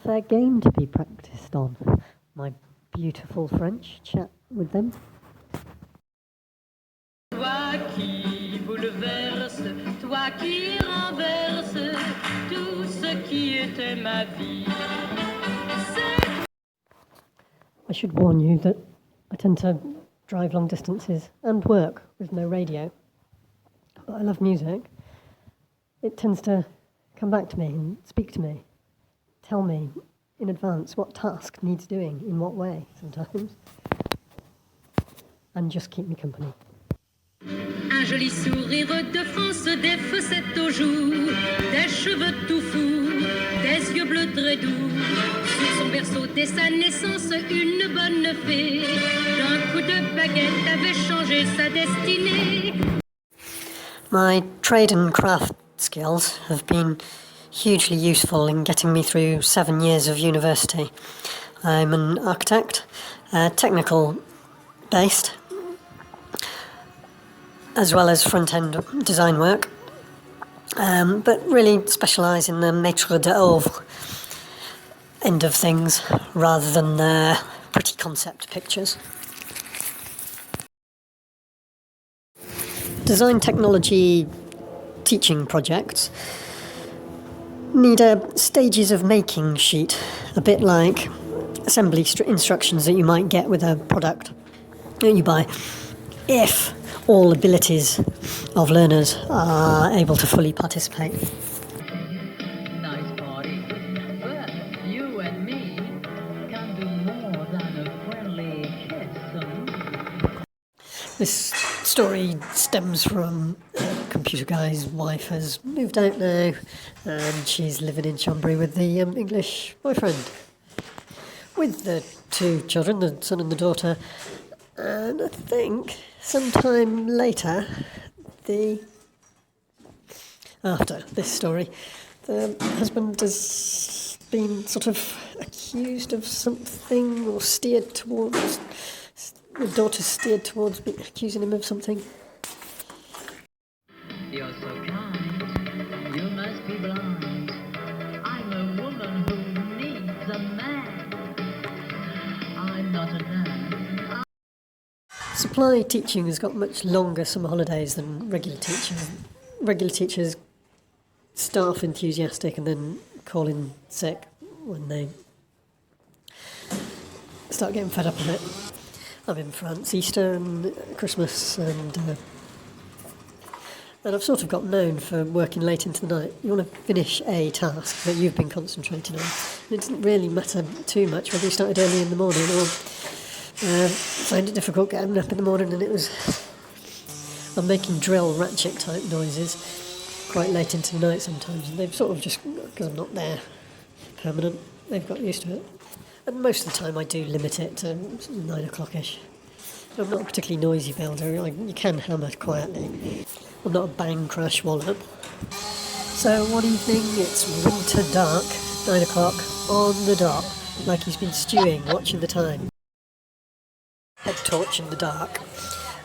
fair game to be practised on. My beautiful French chat with them. Toi qui bouleverse, toi qui renverse tout ce qui était ma vie. I should warn you that I tend to drive long distances and work with no radio. But I love music. It tends to come back to me and speak to me, tell me in advance what task needs doing in what way sometimes, and just keep me company. Un joli sourire de France, des fossettes aux joues, des cheveux tout fous, des yeux bleus très doux. Sur son berceau dès sa naissance, une bonne fée, d'un coup de baguette avait changé sa destinée. My trade and craft skills have been hugely useful in getting me through 7 years of university. I'm an architect, technical based, as well as front-end design work, but really specialise in the maître d'œuvre end of things rather than the pretty concept pictures. Design technology teaching projects need a stages of making sheet, a bit like assembly instructions that you might get with a product that you buy, if all abilities of learners are able to fully participate. Nice party, but you and me can do more than a friendly kiss. This story stems from a computer guy's wife has moved out now and she's living in Chambéry with the English boyfriend, with the 2 children, the son and the daughter, and I think sometime later, after this story, the husband has been sort of accused of something or steered towards, the daughter's steered towards accusing him of something. You're so kind, you must be blind. I'm a woman who needs a man. I'm not a man. Supply teaching has got much longer summer holidays than regular teachers. Regular teachers start off enthusiastic and then call in sick when they start getting fed up of it. I'm in France, Easter and Christmas, and I've sort of got known for working late into the night. You want to finish a task that you've been concentrating on. It doesn't really matter too much whether you started early in the morning or find it difficult getting up in the morning, and I'm making drill ratchet type noises quite late into the night sometimes, and they've sort of just, because I'm not there permanent, they've got used to it. And most of the time I do limit it to 9 o'clock-ish. I'm not a particularly noisy builder, you can hammer quietly. I'm not a bang crash wallop. So one evening it's winter dark, 9 o'clock, on the dot, like he's been stewing, watching the time. Head torch in the dark,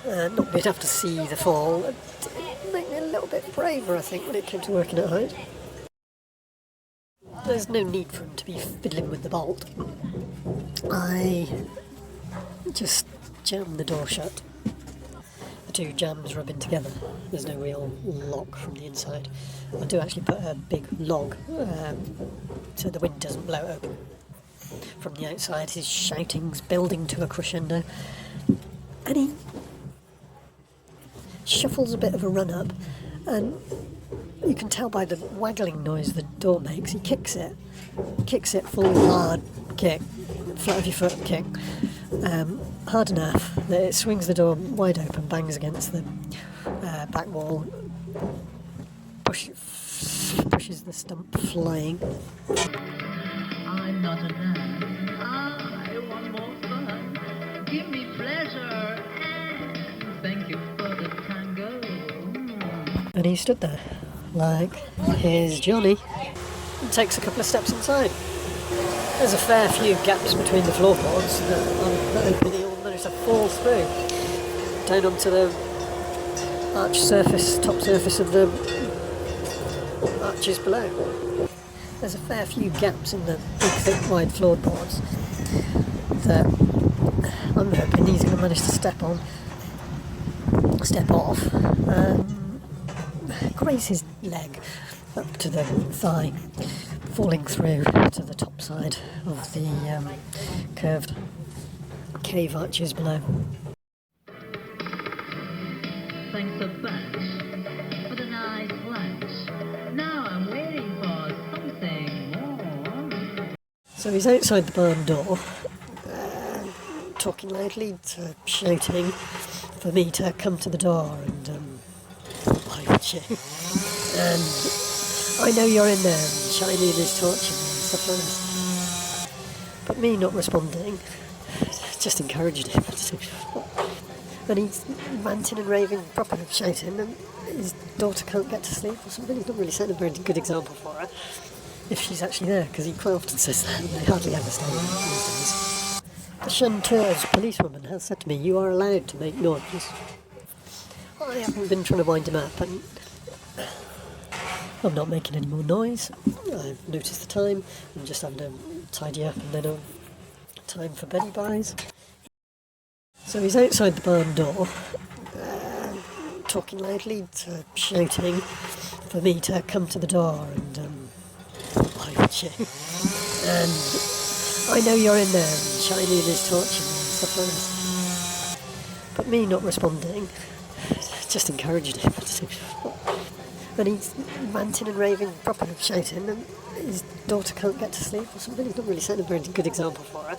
not being able to see the fall. It made me a little bit braver, I think, when it came to working at height. There's no need for him to be fiddling with the bolt. I just jam the door shut. The 2 jams rubbing together. There's no real lock from the inside. I do actually put a big log so the wind doesn't blow it open. From the outside, his shouting's building to a crescendo, and he shuffles a bit of a run-up, and you can tell by the waggling noise the door makes. He kicks it full hard kick, flat of your foot kick, hard enough that it swings the door wide open, bangs against the back wall, pushes the stump flying. I'm not a man. I want more fun. Give me pleasure and thank you for the tango. And he stood there, like, here's Johnny, and takes a couple of steps inside. There's a fair few gaps between the floorboards that he'll manage to fall through, down onto the top surface of the arches below. there's a fair few gaps in the big, thick, wide floorboards that I'm hoping he's going to manage to step off, graze his leg up to the thigh, falling through to the top side of the curved cave arches below. Thanks so much for the nice lunch. Now I'm waiting for something more. So he's outside the barn door, talking loudly, shouting for me to come to the door and why would you? And I know you're in there, and shining his torch and stuff like that. But me not responding just encouraged him. And he's ranting and raving, proper shouting, and his daughter can't get to sleep or something. He's not really setting a very good example for her if she's actually there, because he quite often says that, and they hardly ever stay there these days. The Chanteur's policewoman has said to me, "You are allowed to make noise." I haven't been trying to wind him up, and I'm not making any more noise. I've noticed the time. I'm just having to tidy up, and then time for Betty buys. So he's outside the barn door, talking loudly, shouting for me to come to the door and why would you? And I know you're in there, and shining his torch and stuff like that. But me not responding just encouraged him. And he's ranting and raving, proper shouting, and his daughter can't get to sleep or something. He's not really setting a very good example for her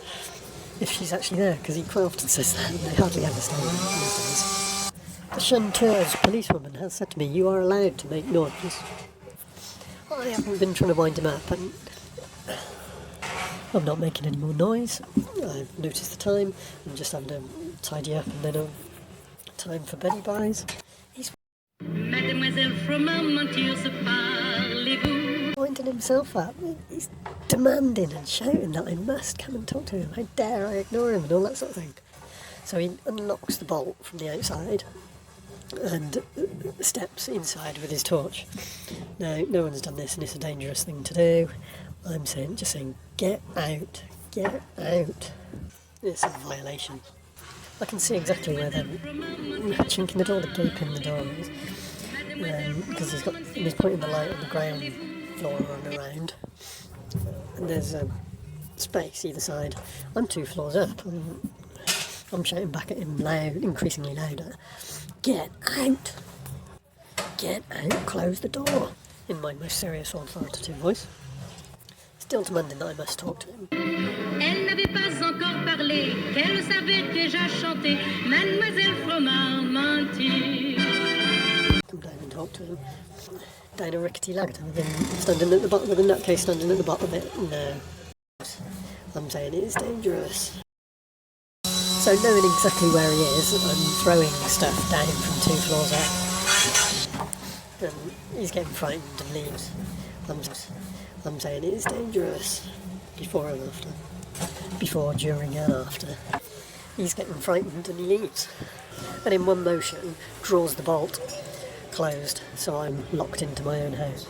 if she's actually there, because he quite often says that, and they hardly ever stay there these days. The Chanteur's policewoman has said to me, "You are allowed to make noise." I haven't been trying to wind him up, and I'm not making any more noise. I've noticed the time. I'm just having to tidy up, and then time for Betty buys. He's Mademoiselle Froment, mentir, se parlez-vous? winding himself up. He's demanding and shouting that I must come and talk to him. How dare I ignore him and all that sort of thing. So he unlocks the bolt from the outside and steps inside with his torch. Now, no one's done this, and it's a dangerous thing to do. I'm just saying, get out, get out. It's a violation. I can see exactly where the chink in the door, the gape in the door is, because he's pointing the light on the ground floor and around, and there's a space either side. I'm 2 floors up, and I'm shouting back at him loud, increasingly louder. Get out! Get out, close the door, in my most serious authoritative voice. Still demanding that I must talk to him. Elle n'avait pas encore parlé, qu'elle savait déjà chanter. Mademoiselle Froment, mentir. Come down and talk to him. Down a rickety ladder with him standing at the bottom, with a nutcase standing at the bottom of it. No. I'm saying it is dangerous. So knowing exactly where he is, I'm throwing stuff down from 2 floors up. And he's getting frightened and leaves. I'm saying it is dangerous. Before and after. Before, during and after. He's getting frightened and he leaves. And in one motion, draws the bolt closed, so I'm locked into my own house.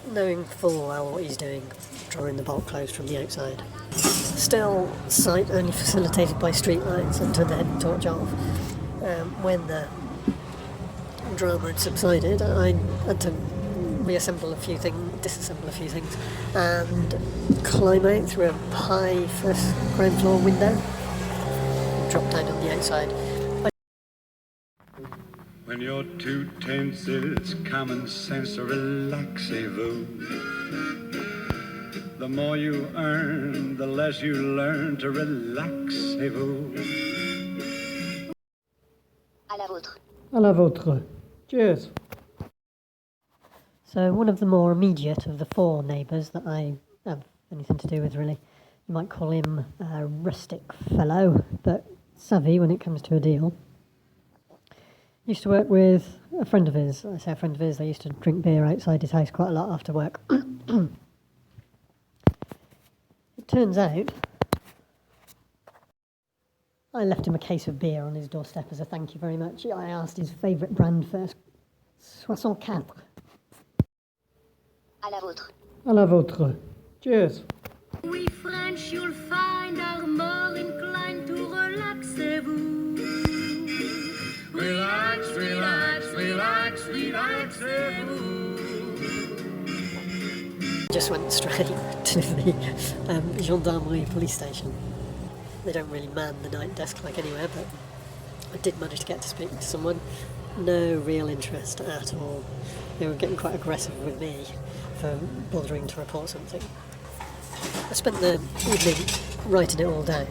Knowing full well what he's doing, drawing the bolt closed from the outside. Still, sight only facilitated by street lights, and turned the head torch off. When the drama had subsided, I had to disassemble a few things, and climb out through a high first ground floor window, and drop down on the outside. When you're too tense, it's common sense to relaxez-vous. The more you earn, the less you learn to relaxez-vous. À la vôtre. À la vôtre. Cheers. So one of the more immediate of the 4 neighbours that I have anything to do with, really. You might call him a rustic fellow, but savvy when it comes to a deal. Used to work with a friend of his. I say a friend of his, they used to drink beer outside his house quite a lot after work. It turns out I left him a case of beer on his doorstep as a thank you very much. I asked his favourite brand first. 64. la vôtre. À la vôtre. Cheers. We French, you'll find, are more inclined to relaxez-vous. Relax, relax, relax, relaxez-vous. Just went straight to the gendarmerie police station. They don't really man the night desk like anywhere, but I did manage to get to speak to someone. No real interest at all. They were getting quite aggressive with me for bothering to report something. I spent the evening writing it all down,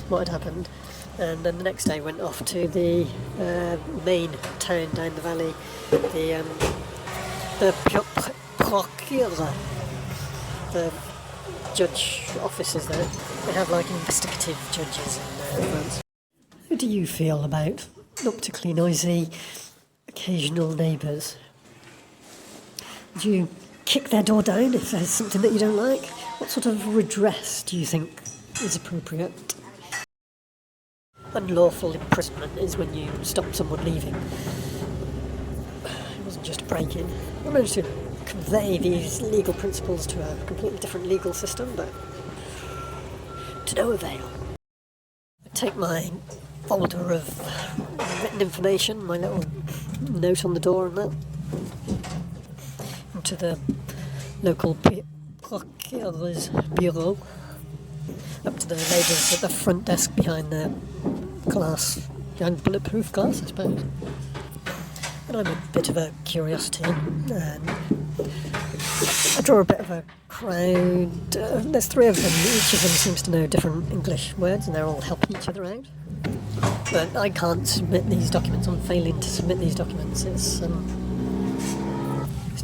what had happened, and then the next day went off to the main town down the valley, the procureur, the judge offices there. They have like investigative judges in France. How do you feel about not particularly noisy, occasional neighbours? Would you kick their door down if there's something that you don't like? What sort of redress do you think is appropriate? Unlawful imprisonment is when you stop someone leaving. It wasn't just a break-in. I managed to convey these legal principles to a completely different legal system, but to no avail. I take my folder of written information, my little note on the door and that, into the local procureur's bureau, up to the ladies at the front desk behind the glass, behind bulletproof glass, I suppose. And I'm a bit of a curiosity, and I draw a bit of a crowd. There's three of them, each of them seems to know different English words, and they're all helping each other out. But I can't submit these documents. I'm failing to submit these documents. It's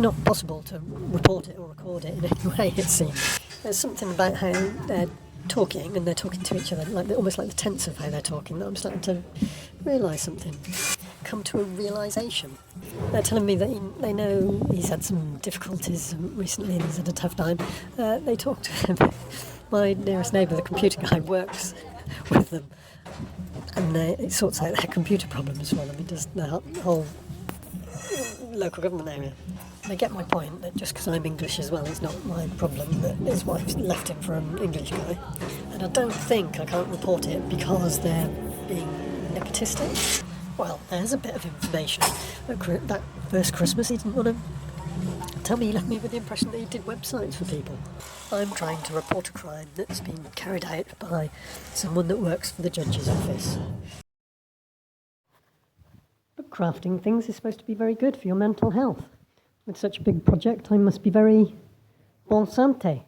not possible to report it or record it in any way, it seems. There's something about how they're talking, and they're talking to each other, like almost like the tense of how they're talking, that I'm starting to realise something. Come to a realisation. They're telling me that they know he's had some difficulties recently and he's had a tough time. They talk to him. My nearest neighbour, the computer guy, works with them, and it sorts out their computer problems for them. He does the whole local government area. They get my point that just because I'm English as well, it's not my problem that his wife's left him for an English guy. And I don't think I can't report it because they're being nepotistic. Well, there's a bit of information. That first Christmas he didn't want to tell me. He left me with the impression that he did websites for people. I'm trying to report a crime that's been carried out by someone that works for the judge's office. But crafting things is supposed to be very good for your mental health. With such a big project, I must be very bon santé.